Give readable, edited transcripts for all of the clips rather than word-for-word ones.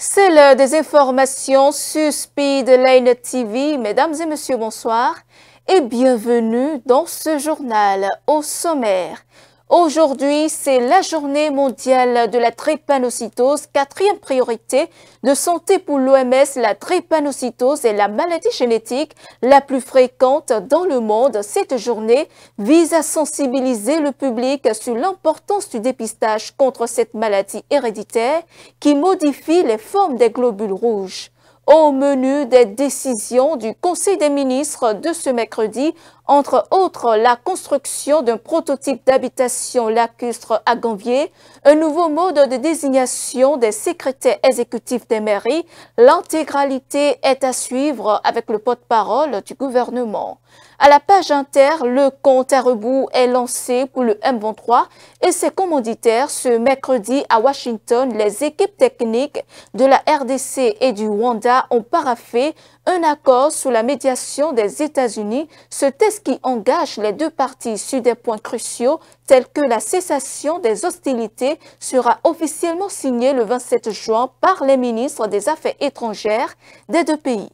C'est l'heure des informations sur Speedline TV. Mesdames et messieurs, bonsoir et bienvenue dans ce journal. Au sommaire, aujourd'hui, c'est la journée mondiale de la drépanocytose. Quatrième priorité de santé pour l'OMS, la drépanocytose est la maladie génétique la plus fréquente dans le monde. Cette journée vise à sensibiliser le public sur l'importance du dépistage contre cette maladie héréditaire qui modifie les formes des globules rouges. Au menu des décisions du Conseil des ministres de ce mercredi, entre autres la construction d'un prototype d'habitation lacustre à Gambier, un nouveau mode de désignation des secrétaires exécutifs des mairies, l'intégralité est à suivre avec le porte-parole du gouvernement. À la page inter, le compte à rebours est lancé pour le M23 et ses commanditaires ce mercredi à Washington. Les équipes techniques de la RDC et du Rwanda ont paraphé un accord sous la médiation des États-Unis. Ce texte qui engage les deux parties sur des points cruciaux tels que la cessation des hostilités sera officiellement signé le 27 juin par les ministres des Affaires étrangères des deux pays.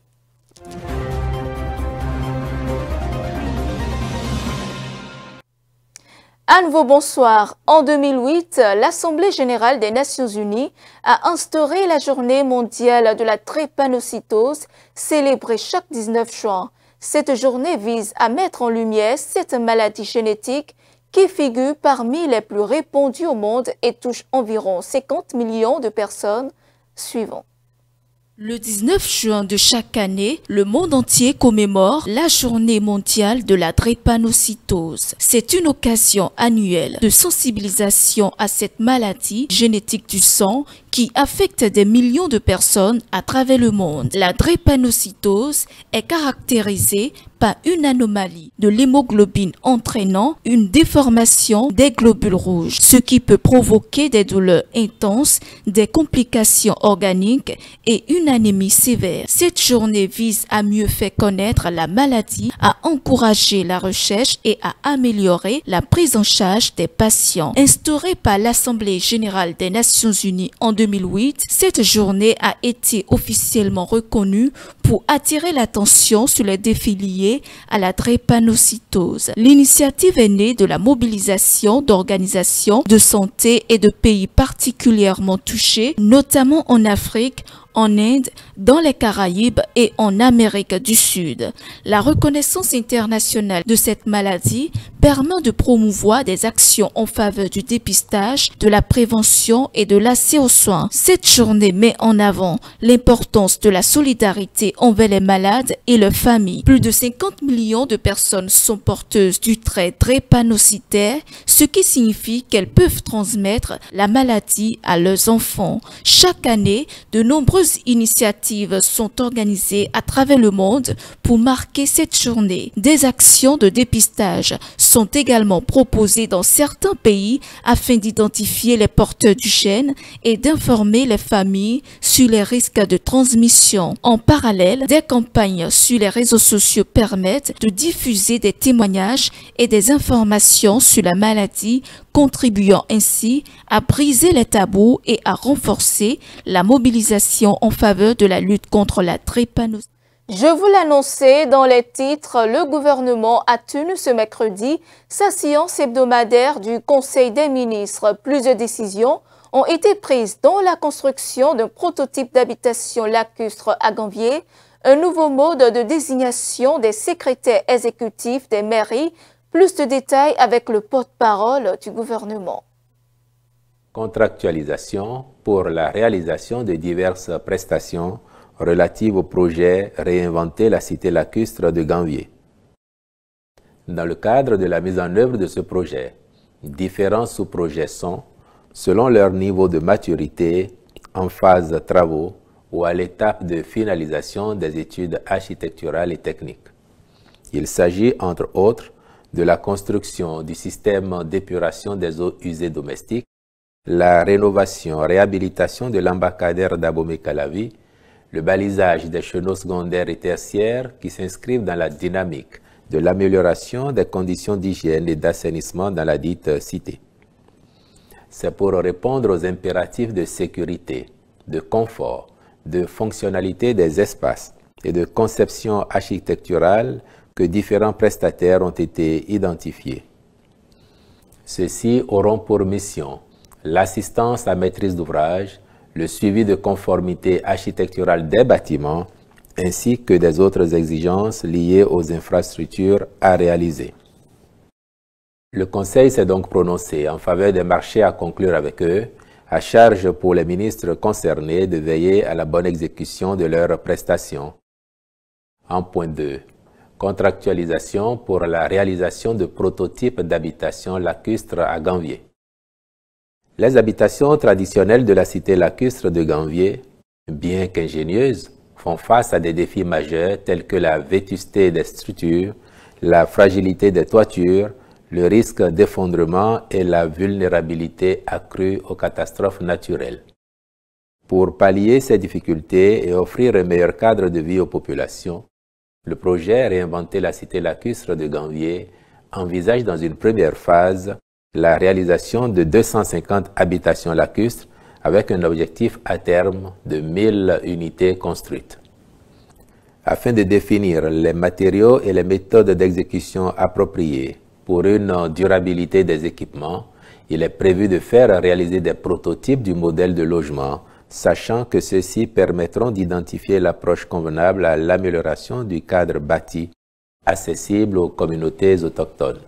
À nouveau bonsoir. En 2008, l'Assemblée générale des Nations unies a instauré la journée mondiale de la drépanocytose, célébrée chaque 19 juin. Cette journée vise à mettre en lumière cette maladie génétique qui figure parmi les plus répandues au monde et touche environ 50 millions de personnes. Suivant. Le 19 juin de chaque année, le monde entier commémore la journée mondiale de la drépanocytose. C'est une occasion annuelle de sensibilisation à cette maladie génétique du sang qui affecte des millions de personnes à travers le monde. La drépanocytose est caractérisée par une anomalie de l'hémoglobine entraînant une déformation des globules rouges, ce qui peut provoquer des douleurs intenses, des complications organiques et une anémie sévère. Cette journée vise à mieux faire connaître la maladie, à encourager la recherche et à améliorer la prise en charge des patients. Instaurée par l'Assemblée générale des Nations unies en 2008, cette journée a été officiellement reconnue pour attirer l'attention sur les défis liés à la drépanocytose. L'initiative est née de la mobilisation d'organisations de santé et de pays particulièrement touchés, notamment en Afrique, en Inde, dans les Caraïbes et en Amérique du Sud. La reconnaissance internationale de cette maladie permet de promouvoir des actions en faveur du dépistage, de la prévention et de l'accès aux soins. Cette journée met en avant l'importance de la solidarité envers les malades et leurs familles. Plus de 50 millions de personnes sont porteuses du trait drépanocytaire, ce qui signifie qu'elles peuvent transmettre la maladie à leurs enfants. Chaque année, de nombreuses initiatives sont organisées à travers le monde pour marquer cette journée. Des actions de dépistage sont également proposées dans certains pays afin d'identifier les porteurs du gène et d'informer les familles sur les risques de transmission. En parallèle, des campagnes sur les réseaux sociaux permettent de diffuser des témoignages et des informations sur la maladie, contribuant ainsi à briser les tabous et à renforcer la mobilisation en faveur de la lutte contre la drépanocytose. Je vous l'annonçais dans les titres, le gouvernement a tenu ce mercredi sa séance hebdomadaire du Conseil des ministres. Plusieurs décisions ont été prises dont la construction d'un prototype d'habitation lacustre à Gambier, un nouveau mode de désignation des secrétaires exécutifs des mairies. Plus de détails avec le porte-parole du gouvernement. Contractualisation pour la réalisation de diverses prestations relatives au projet Réinventer la cité lacustre de Gambier. Dans le cadre de la mise en œuvre de ce projet, différents sous-projets sont, selon leur niveau de maturité, en phase de travaux ou à l'étape de finalisation des études architecturales et techniques. Il s'agit, entre autres, de la construction du système d'épuration des eaux usées domestiques, la rénovation-réhabilitation de l'embarcadère d'Abomey-Calavi, le balisage des chenaux secondaires et tertiaires qui s'inscrivent dans la dynamique de l'amélioration des conditions d'hygiène et d'assainissement dans la dite cité. C'est pour répondre aux impératifs de sécurité, de confort de fonctionnalité des espaces et de conception architecturale que différents prestataires ont été identifiés. Ceux-ci auront pour mission l'assistance à maîtrise d'ouvrage, le suivi de conformité architecturale des bâtiments, ainsi que des autres exigences liées aux infrastructures à réaliser. Le Conseil s'est donc prononcé en faveur des marchés à conclure avec eux, à charge pour les ministres concernés de veiller à la bonne exécution de leurs prestations. En point 2, contractualisation pour la réalisation de prototypes d'habitations lacustres à Ganvié. Les habitations traditionnelles de la cité lacustre de Ganvié, bien qu'ingénieuses, font face à des défis majeurs tels que la vétusté des structures, la fragilité des toitures, le risque d'effondrement et la vulnérabilité accrue aux catastrophes naturelles. Pour pallier ces difficultés et offrir un meilleur cadre de vie aux populations, le projet Réinventer la cité lacustre de Ganvié envisage dans une première phase la réalisation de 250 habitations lacustres avec un objectif à terme de 1000 unités construites. Afin de définir les matériaux et les méthodes d'exécution appropriées pour une durabilité des équipements, il est prévu de faire réaliser des prototypes du modèle de logement, sachant que ceux-ci permettront d'identifier l'approche convenable à l'amélioration du cadre bâti, accessible aux communautés autochtones.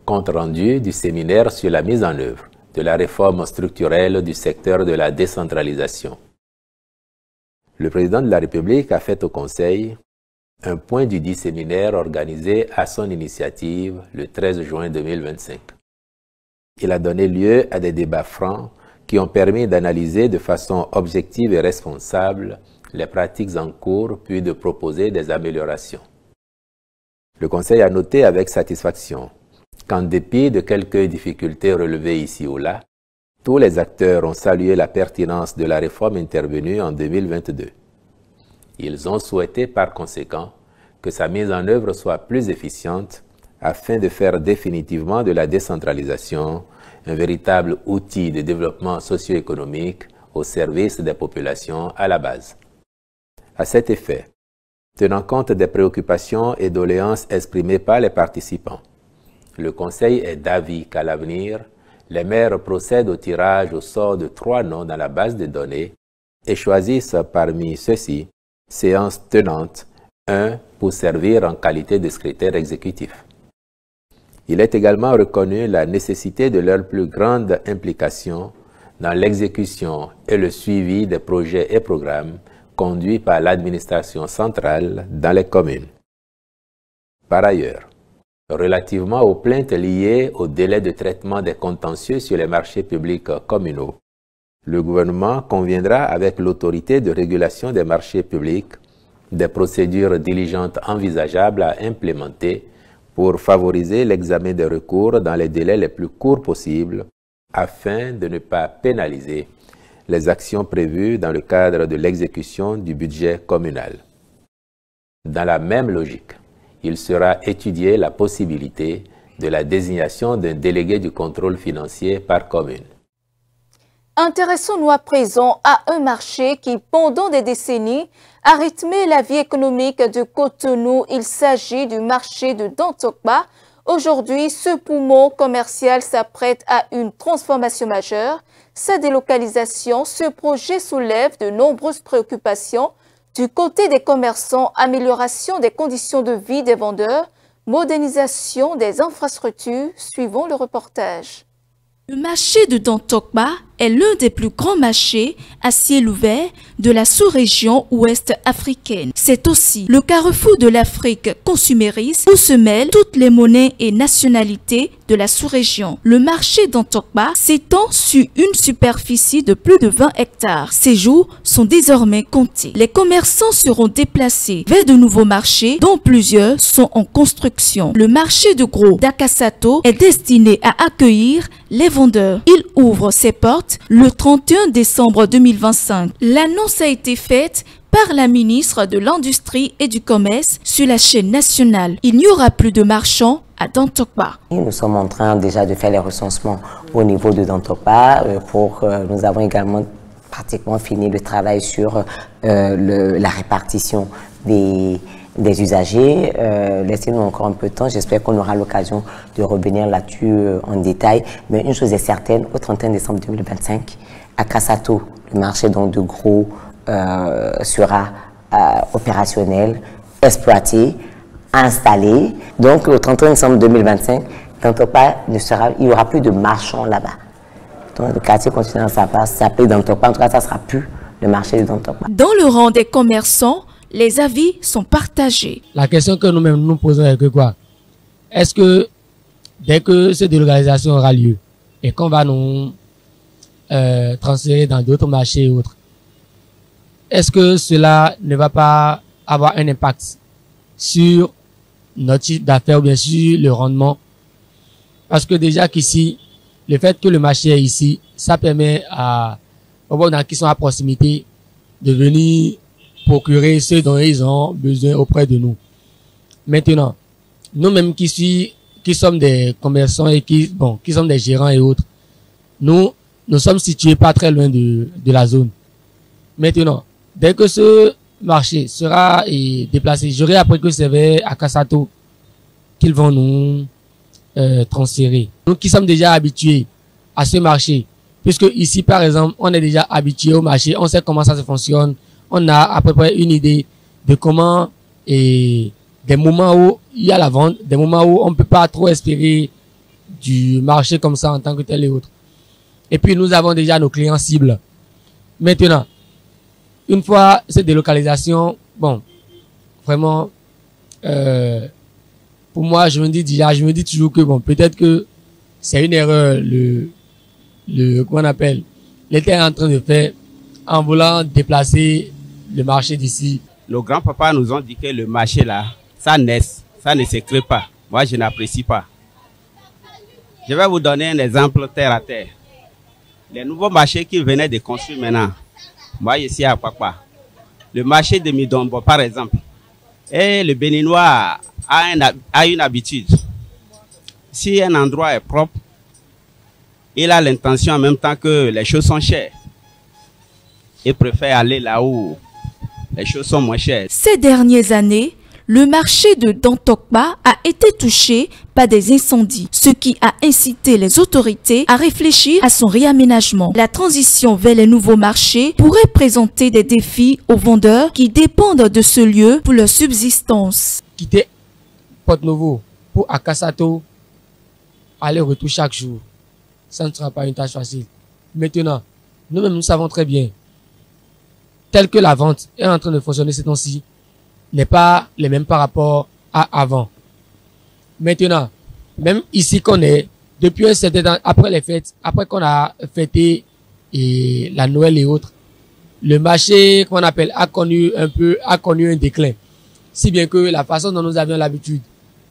Compte rendu du séminaire sur la mise en œuvre de la réforme structurelle du secteur de la décentralisation. Le président de la République a fait au Conseil un point du dit séminaire organisé à son initiative le 13 juin 2025. Il a donné lieu à des débats francs qui ont permis d'analyser de façon objective et responsable les pratiques en cours puis de proposer des améliorations. Le Conseil a noté avec satisfaction qu'en dépit de quelques difficultés relevées ici ou là, tous les acteurs ont salué la pertinence de la réforme intervenue en 2022. Ils ont souhaité par conséquent que sa mise en œuvre soit plus efficiente afin de faire définitivement de la décentralisation un véritable outil de développement socio-économique au service des populations à la base. À cet effet, tenant compte des préoccupations et doléances exprimées par les participants, le Conseil est d'avis qu'à l'avenir, les maires procèdent au tirage au sort de 3 noms dans la base de données et choisissent parmi ceux-ci, séance tenante, un pour servir en qualité de secrétaire exécutif. Il est également reconnu la nécessité de leur plus grande implication dans l'exécution et le suivi des projets et programmes conduits par l'administration centrale dans les communes. Par ailleurs, relativement aux plaintes liées au délai de traitement des contentieux sur les marchés publics communaux, le gouvernement conviendra avec l'autorité de régulation des marchés publics des procédures diligentes envisageables à implémenter pour favoriser l'examen des recours dans les délais les plus courts possibles afin de ne pas pénaliser les actions prévues dans le cadre de l'exécution du budget communal. Dans la même logique, il sera étudié la possibilité de la désignation d'un délégué du contrôle financier par commune. Intéressons-nous à présent à un marché qui, pendant des décennies, a rythmé la vie économique de Cotonou. Il s'agit du marché de Dantokba. Aujourd'hui, ce poumon commercial s'apprête à une transformation majeure. Sa délocalisation, ce projet soulève de nombreuses préoccupations. Du côté des commerçants, amélioration des conditions de vie des vendeurs, modernisation des infrastructures, suivons le reportage. Le marché de Dantokba est l'un des plus grands marchés à ciel ouvert de la sous-région ouest africaine. C'est aussi le carrefour de l'Afrique consumériste où se mêlent toutes les monnaies et nationalités de la sous-région. Le marché d'Dantokba s'étend sur une superficie de plus de 20 hectares. Ces jours sont désormais comptés. Les commerçants seront déplacés vers de nouveaux marchés dont plusieurs sont en construction. Le marché de gros d'Akasato est destiné à accueillir les vendeurs. Il ouvre ses portes le 31 décembre 2025. L'annonce a été faite par la ministre de l'Industrie et du Commerce sur la chaîne nationale. Il n'y aura plus de marchands à Dantokba. Nous sommes en train déjà de faire les recensements au niveau de Dantokba. Nous avons également pratiquement fini le travail sur la répartition des usagers. Laissez-nous encore un peu de temps. J'espère qu'on aura l'occasion de revenir là-dessus en détail. Mais une chose est certaine, au 31 décembre 2025, à Kassato, le marché donc de gros sera opérationnel, exploité, installé. Donc au 31 décembre 2025, Dantokpa il n'y aura plus de marchands là-bas. Donc le quartier continue à sa place, s'appelle Dantokpa. En tout cas, ça ne sera plus le marché de Dantokpa. Dans le rang des commerçants, les avis sont partagés. La question que nous-mêmes nous posons est que quoi? Est-ce que dès que cette délocalisation aura lieu et qu'on va nous transférer dans d'autres marchés et autres, est-ce que cela ne va pas avoir un impact sur notre chiffre d'affaires ou bien sur le rendement? Parce que déjà qu'ici, le fait que le marché est ici, ça permet aux gens qui sont à proximité de venir procurer ce dont ils ont besoin auprès de nous. Maintenant, nous-mêmes qui sommes des commerçants et qui sommes des gérants et autres, nous sommes situés pas très loin de la zone. Maintenant, dès que ce marché sera déplacé, j'aurais appris que c'est vers Kassato qu'ils vont nous transférer. Nous qui sommes déjà habitués à ce marché, puisque ici par exemple, on est déjà habitué au marché, on sait comment ça se fonctionne, on a à peu près une idée de comment des moments où il y a la vente, des moments où on ne peut pas trop espérer du marché comme ça en tant que tel et autres. Et puis nous avons déjà nos clients cibles. Maintenant, une fois cette délocalisation, bon, vraiment, pour moi, je me dis toujours que bon, peut-être que c'est une erreur comment on appelle, l'État est en train de faire en voulant déplacer le marché d'ici. Nos grands-papas nous ont dit que le marché là, ça ne se crée pas. Moi, je n'apprécie pas. Je vais vous donner un exemple terre à terre. Les nouveaux marchés qu'ils venaient de construire maintenant, moi ici à Papa, le marché de Midombo par exemple, et le Béninois a une habitude. Si un endroit est propre, il a l'intention en même temps que les choses sont chères. Il préfère aller là où les choses sont moins chères. Ces dernières années, le marché de Dantokpa a été touché par des incendies, ce qui a incité les autorités à réfléchir à son réaménagement. La transition vers les nouveaux marchés pourrait présenter des défis aux vendeurs qui dépendent de ce lieu pour leur subsistance. Quitter Porte-Novo pour Kassato, aller-retour chaque jour, ça ne sera pas une tâche facile. Maintenant, nous-mêmes nous savons très bien, tel que la vente est en train de fonctionner ces temps-ci, n'est pas les mêmes par rapport à avant. Maintenant, même ici qu'on est, depuis un certain temps, après les fêtes, après qu'on a fêté la Noël et autres, le marché qu'on appelle a connu un déclin. Si bien que la façon dont nous avions l'habitude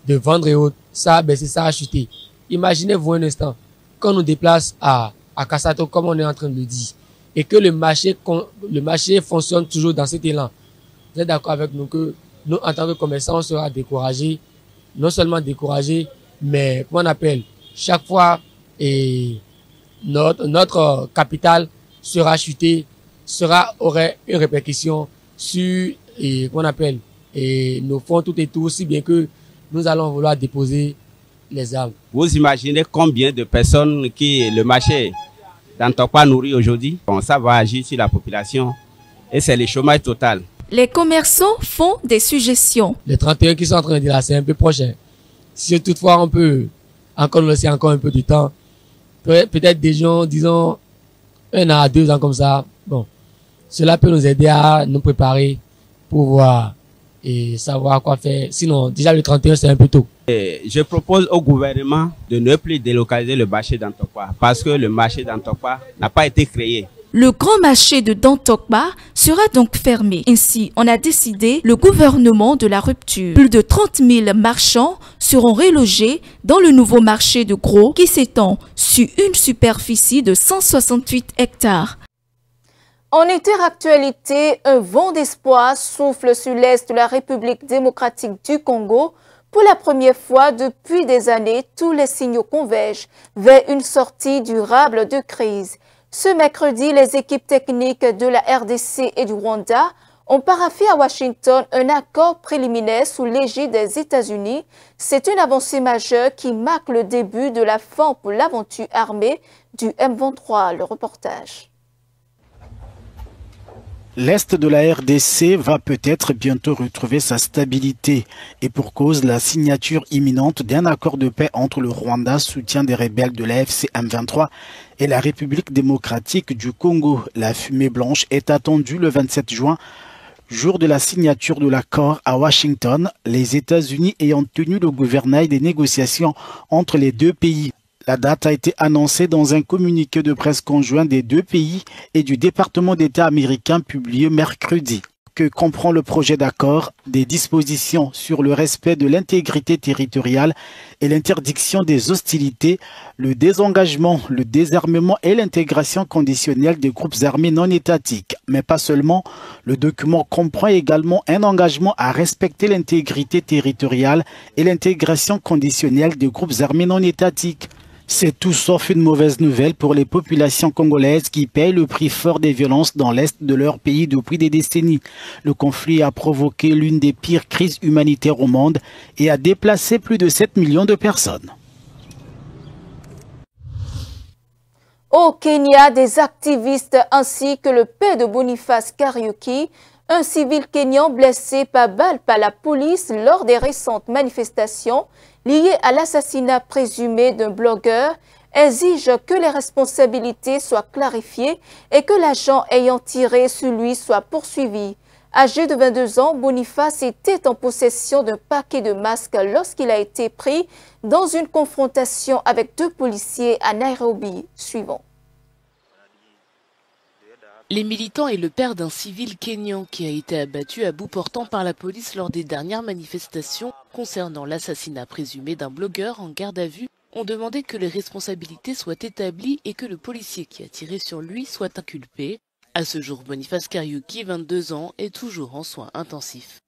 de vendre et autres, ça a baissé, ça a chuté. Imaginez-vous un instant, quand on nous déplace à Kassato, comme on est en train de le dire, et que le marché fonctionne toujours dans cet élan. Vous êtes d'accord avec nous que nous, en tant que commerçants, on sera découragés, non seulement découragés, mais comment on appelle, chaque fois notre capital sera chuté, aurait une répercussion sur comment on appelle, nos fonds tout et tout, si bien que nous allons vouloir déposer les armes. Vous imaginez combien de personnes qui le marché Dantokpa nourrit aujourd'hui? Bon, ça va agir sur la population et c'est le chômage total. Les commerçants font des suggestions. Les 31 qui sont en train de dire là, c'est un peu prochain. Si toutefois on peut encore nous laisser encore un peu de temps, peut-être des gens, disons, 1 à 2 ans comme ça, bon, cela peut nous aider à nous préparer pour voir et savoir quoi faire. Sinon, déjà le 31, c'est un peu tôt. Je propose au gouvernement de ne plus délocaliser le marché Dantokpa parce que le marché Dantokpa n'a pas été créé. Le grand marché de Dantokpa sera donc fermé. Ainsi, on a décidé le gouvernement de la rupture. Plus de 30 000 marchands seront relogés dans le nouveau marché de gros qui s'étend sur une superficie de 168 hectares. En interactualité, un vent d'espoir souffle sur l'est de la République démocratique du Congo. Pour la première fois depuis des années, tous les signaux convergent vers une sortie durable de crise. Ce mercredi, les équipes techniques de la RDC et du Rwanda ont parafé à Washington un accord préliminaire sous l'égide des États-Unis. C'est une avancée majeure qui marque le début de la fin pour l'aventure armée du M23. Le reportage. L'Est de la RDC va peut-être bientôt retrouver sa stabilité et pour cause la signature imminente d'un accord de paix entre le Rwanda, soutien des rebelles de l'AFC M23, et la République démocratique du Congo. La fumée blanche est attendue le 27 juin, jour de la signature de l'accord à Washington, les États-Unis ayant tenu le gouvernail des négociations entre les deux pays. La date a été annoncée dans un communiqué de presse conjoint des deux pays et du département d'État américain publié mercredi. Que comprend le projet d'accord? Des dispositions sur le respect de l'intégrité territoriale et l'interdiction des hostilités, le désengagement, le désarmement et l'intégration conditionnelle des groupes armés non étatiques. Mais pas seulement, le document comprend également un engagement à respecter l'intégrité territoriale et l'intégration conditionnelle des groupes armés non étatiques. C'est tout sauf une mauvaise nouvelle pour les populations congolaises qui payent le prix fort des violences dans l'est de leur pays depuis des décennies. Le conflit a provoqué l'une des pires crises humanitaires au monde et a déplacé plus de 7 millions de personnes. Au Kenya, des activistes ainsi que le père de Boniface Kariuki, un civil kényan blessé par balle par la police lors des récentes manifestations liées à l'assassinat présumé d'un blogueur, exige que les responsabilités soient clarifiées et que l'agent ayant tiré sur lui soit poursuivi. Âgé de 22 ans, Boniface était en possession d'un paquet de masques lorsqu'il a été pris dans une confrontation avec deux policiers à Nairobi. Suivant. Les militants et le père d'un civil kényan qui a été abattu à bout portant par la police lors des dernières manifestations concernant l'assassinat présumé d'un blogueur en garde à vue ont demandé que les responsabilités soient établies et que le policier qui a tiré sur lui soit inculpé. À ce jour, Boniface Kariuki, 22 ans, est toujours en soins intensifs.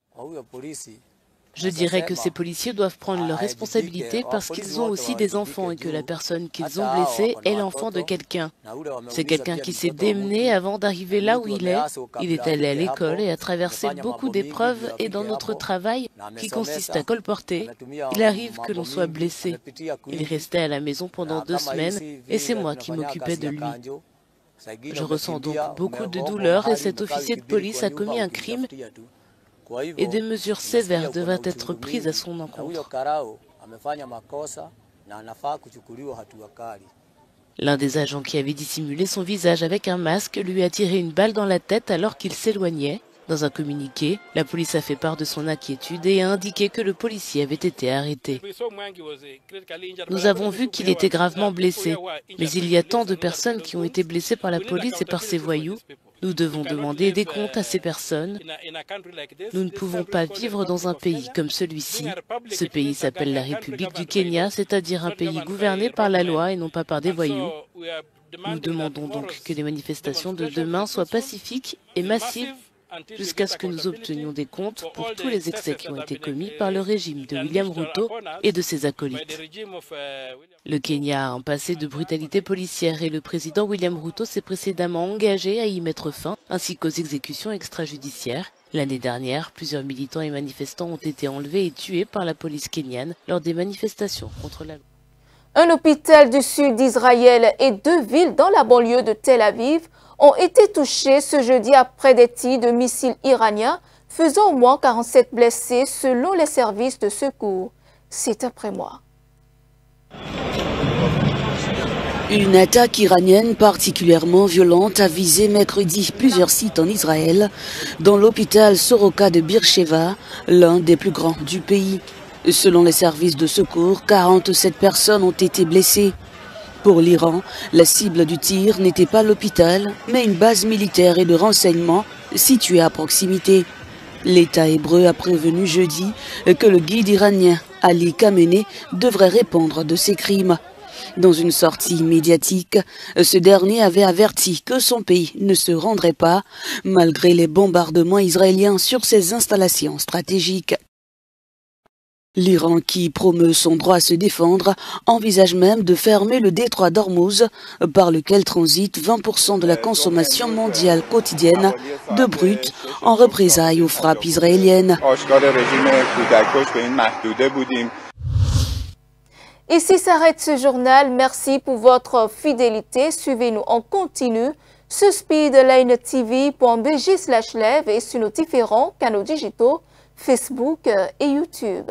Je dirais que ces policiers doivent prendre leurs responsabilités parce qu'ils ont aussi des enfants et que la personne qu'ils ont blessée est l'enfant de quelqu'un. C'est quelqu'un qui s'est démené avant d'arriver là où il est. Il est allé à l'école et a traversé beaucoup d'épreuves et dans notre travail, qui consiste à colporter, il arrive que l'on soit blessé. Il restait à la maison pendant 2 semaines et c'est moi qui m'occupais de lui. Je ressens donc beaucoup de douleur et cet officier de police a commis un crime et des mesures sévères devraient être prises à son encontre. L'un des agents qui avait dissimulé son visage avec un masque lui a tiré une balle dans la tête alors qu'il s'éloignait. Dans un communiqué, la police a fait part de son inquiétude et a indiqué que le policier avait été arrêté. Nous avons vu qu'il était gravement blessé, mais il y a tant de personnes qui ont été blessées par la police et par ces voyous. Nous devons demander des comptes à ces personnes. Nous ne pouvons pas vivre dans un pays comme celui-ci. Ce pays s'appelle la République du Kenya, c'est-à-dire un pays gouverné par la loi et non pas par des voyous. Nous demandons donc que les manifestations de demain soient pacifiques et massives jusqu'à ce que nous obtenions des comptes pour tous les excès qui ont été commis par le régime de William Ruto et de ses acolytes. Le Kenya a un passé de brutalité policière et le président William Ruto s'est précédemment engagé à y mettre fin, ainsi qu'aux exécutions extrajudiciaires. L'année dernière, plusieurs militants et manifestants ont été enlevés et tués par la police kenyane lors des manifestations contre la loi. Un hôpital du sud d'Israël et 2 villes dans la banlieue de Tel Aviv ont été touchés ce jeudi après des tirs de missiles iraniens, faisant au moins 47 blessés selon les services de secours. C'est après moi. Une attaque iranienne particulièrement violente a visé mercredi plusieurs sites en Israël, dont l'hôpital Soroka de Beersheva, l'un des plus grands du pays. Selon les services de secours, 47 personnes ont été blessées. Pour l'Iran, la cible du tir n'était pas l'hôpital, mais une base militaire et de renseignement située à proximité. L'État hébreu a prévenu jeudi que le guide iranien Ali Khamenei devrait répondre de ces crimes. Dans une sortie médiatique, ce dernier avait averti que son pays ne se rendrait pas, malgré les bombardements israéliens sur ses installations stratégiques. L'Iran, qui promeut son droit à se défendre, envisage même de fermer le détroit d'Ormuz, par lequel transite 20% de la consommation mondiale quotidienne de brut, en représailles aux frappes israéliennes. Ici s'arrête ce journal. Merci pour votre fidélité. Suivez-nous en continu sur speedlinetv.bg/live et sur nos différents canaux digitaux Facebook et YouTube.